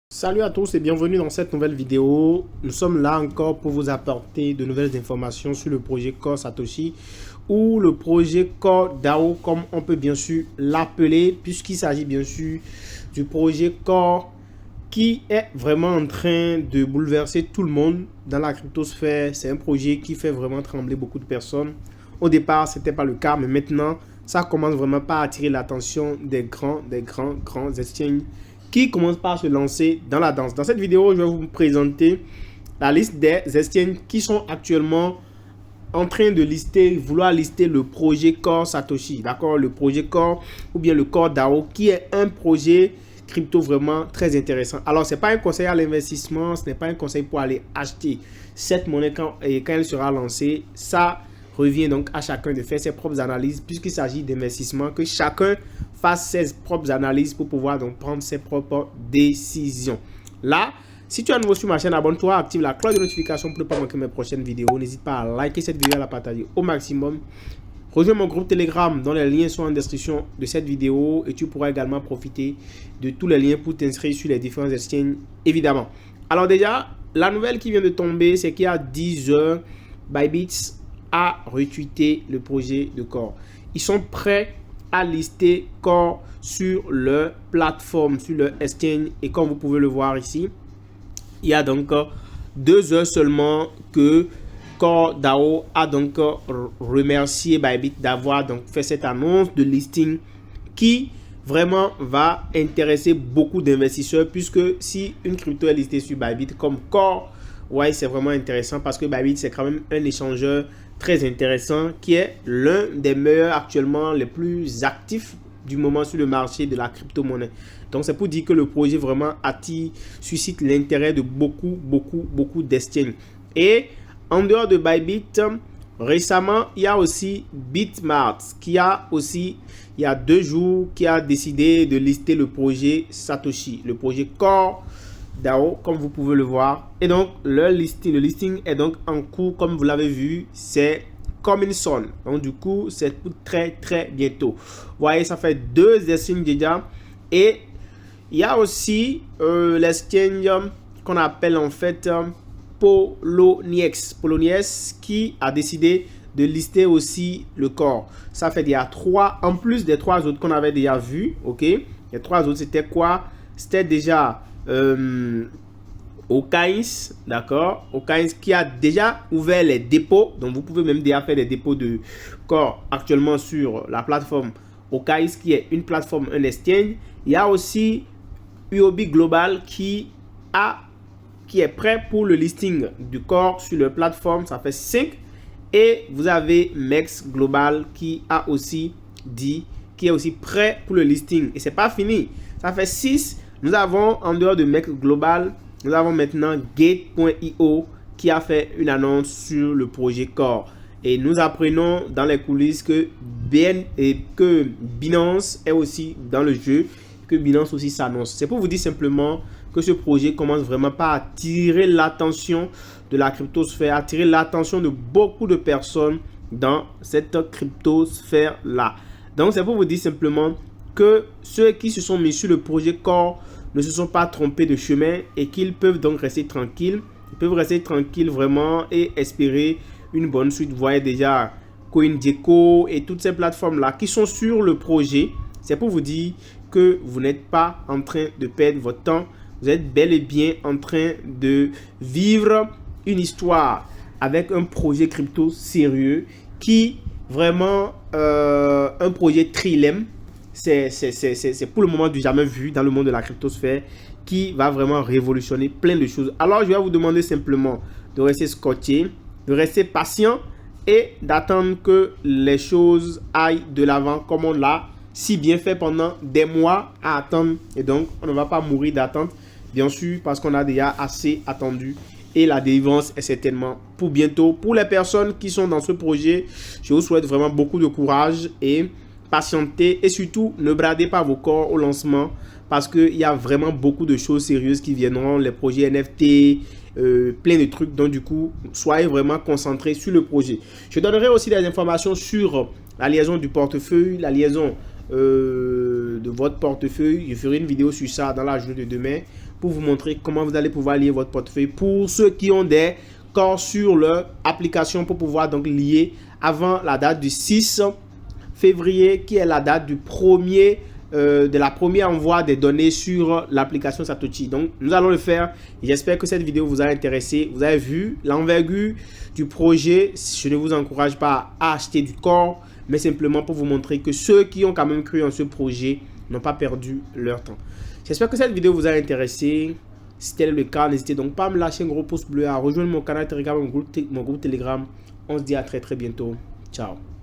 Salut à tous et bienvenue dans cette nouvelle vidéo. Nous sommes là encore pour vous apporter de nouvelles informations sur le projet Core Satoshi ou le projet Core DAO comme on peut bien sûr l'appeler, puisqu'il s'agit bien sûr du projet Core qui est vraiment en train de bouleverser tout le monde dans la cryptosphère. C'est un projet qui fait vraiment trembler beaucoup de personnes. Au départ, ce n'était pas le cas, mais maintenant, ça commence vraiment par attirer l'attention des grands exchanges qui commencent par se lancer dans la danse. Dans cette vidéo, je vais vous présenter la liste des exchanges qui sont actuellement en train de vouloir lister le projet Core Satoshi, d'accord, le projet Core ou bien le Core DAO, qui est un projet crypto vraiment très intéressant. Alors, ce n'est pas un conseil à l'investissement, ce n'est pas un conseil pour aller acheter cette monnaie quand elle sera lancée. Ça revient donc à chacun de faire ses propres analyses, puisqu'il s'agit d'investissement, que chacun fasse ses propres analyses pour pouvoir donc prendre ses propres décisions. Là, si tu es nouveau sur ma chaîne, abonne-toi, active la cloche de notification pour ne pas manquer mes prochaines vidéos. N'hésite pas à liker cette vidéo et à la partager au maximum. Rejoins mon groupe Telegram dont les liens sont en description de cette vidéo et tu pourras également profiter de tous les liens pour t'inscrire sur les différents exchanges, évidemment. Alors déjà, la nouvelle qui vient de tomber, c'est qu'il y a 10 heures, Bybit a retweeté le projet de Core. Ils sont prêts à lister Core sur leur plateforme, sur leur exchange. Et comme vous pouvez le voir ici, il y a donc 2 heures seulement que Core DAO a donc remercié Bybit d'avoir donc fait cette annonce de listing qui vraiment va intéresser beaucoup d'investisseurs, puisque si une crypto est listée sur Bybit comme Core, ouais, c'est vraiment intéressant parce que Bybit c'est quand même un échangeur très intéressant qui est l'un des meilleurs actuellement, les plus actifs du moment sur le marché de la crypto-monnaie. Donc c'est pour dire que le projet vraiment suscite l'intérêt de beaucoup d'exchanges. Et en dehors de Bybit, récemment, il y a aussi Bitmart qui a aussi, il y a 2 jours, qui a décidé de lister le projet Satoshi, le projet Core DAO, comme vous pouvez le voir. Et donc, le listing est donc en cours, comme vous l'avez vu, c'est coming soon. Donc, du coup, c'est très bientôt. Vous voyez, ça fait 2 exchanges déjà. Et il y a aussi l'exchange qu'on appelle en fait Poloniex qui a décidé de lister aussi le Core. Ça fait déjà 3, en plus des 3 autres qu'on avait déjà vu, ok. Les 3 autres, c'était quoi? C'était déjà Okains, d'accord, Okains qui a déjà ouvert les dépôts, donc vous pouvez même déjà faire des dépôts de Core actuellement sur la plateforme Okains qui est une plateforme, un exchange. Il y a aussi Huobi Global qui est prêt pour le listing du Core sur leur plateforme, ça fait 5. Et vous avez Mex Global qui a aussi dit, qui est aussi prêt pour le listing, et c'est pas fini, ça fait 6. Nous avons, en dehors de Mex Global, nous avons maintenant Gate.io qui a fait une annonce sur le projet Core. Et nous apprenons dans les coulisses que Binance est aussi dans le jeu, que Binance aussi s'annonce. C'est pour vous dire simplement que ce projet commence vraiment par attirer l'attention de la cryptosphère, attirer l'attention de beaucoup de personnes dans cette cryptosphère-là. Donc, c'est pour vous dire simplement que ceux qui se sont mis sur le projet Core ne se sont pas trompés de chemin et qu'ils peuvent donc rester tranquilles. Ils peuvent rester tranquilles vraiment et espérer une bonne suite. Vous voyez déjà CoinGecko et toutes ces plateformes-là qui sont sur le projet. C'est pour vous dire que vous n'êtes pas en train de perdre votre temps. Vous êtes bel et bien en train de vivre une histoire avec un projet crypto sérieux qui vraiment un projet Trilem. C'est pour le moment du jamais vu dans le monde de la cryptosphère, qui va vraiment révolutionner plein de choses. Alors je vais vous demander simplement de rester scotché, de rester patient et d'attendre que les choses aillent de l'avant comme on l'a si bien fait pendant des mois à attendre. Et donc on ne va pas mourir d'attente, bien sûr, parce qu'on a déjà assez attendu. Et la délivrance est certainement pour bientôt. Pour les personnes qui sont dans ce projet, je vous souhaite vraiment beaucoup de courage et patientez, et surtout ne bradez pas vos corps au lancement, parce qu'il y a vraiment beaucoup de choses sérieuses qui viendront, les projets NFT, plein de trucs. Donc du coup, soyez vraiment concentrés sur le projet. Je donnerai aussi des informations sur la liaison du portefeuille, la liaison de votre portefeuille. Je ferai une vidéo sur ça dans la journée de demain. pour vous montrer comment vous allez pouvoir lier votre portefeuille pour ceux qui ont des corps sur leur application pour pouvoir donc lier avant la date du 6 février qui est la date du premier de la première envoi des données sur l'application Satoshi. Donc nous allons le faire. J'espère que cette vidéo vous a intéressé. Vous avez vu l'envergure du projet. Je ne vous encourage pas à acheter du corps, mais simplement pour vous montrer que ceux qui ont quand même cru en ce projet n'ont pas perdu leur temps. J'espère que cette vidéo vous a intéressé. Si tel est le cas, n'hésitez donc pas à me lâcher un gros pouce bleu, à rejoindre mon canal Telegram, mon groupe Telegram. On se dit à très bientôt. Ciao.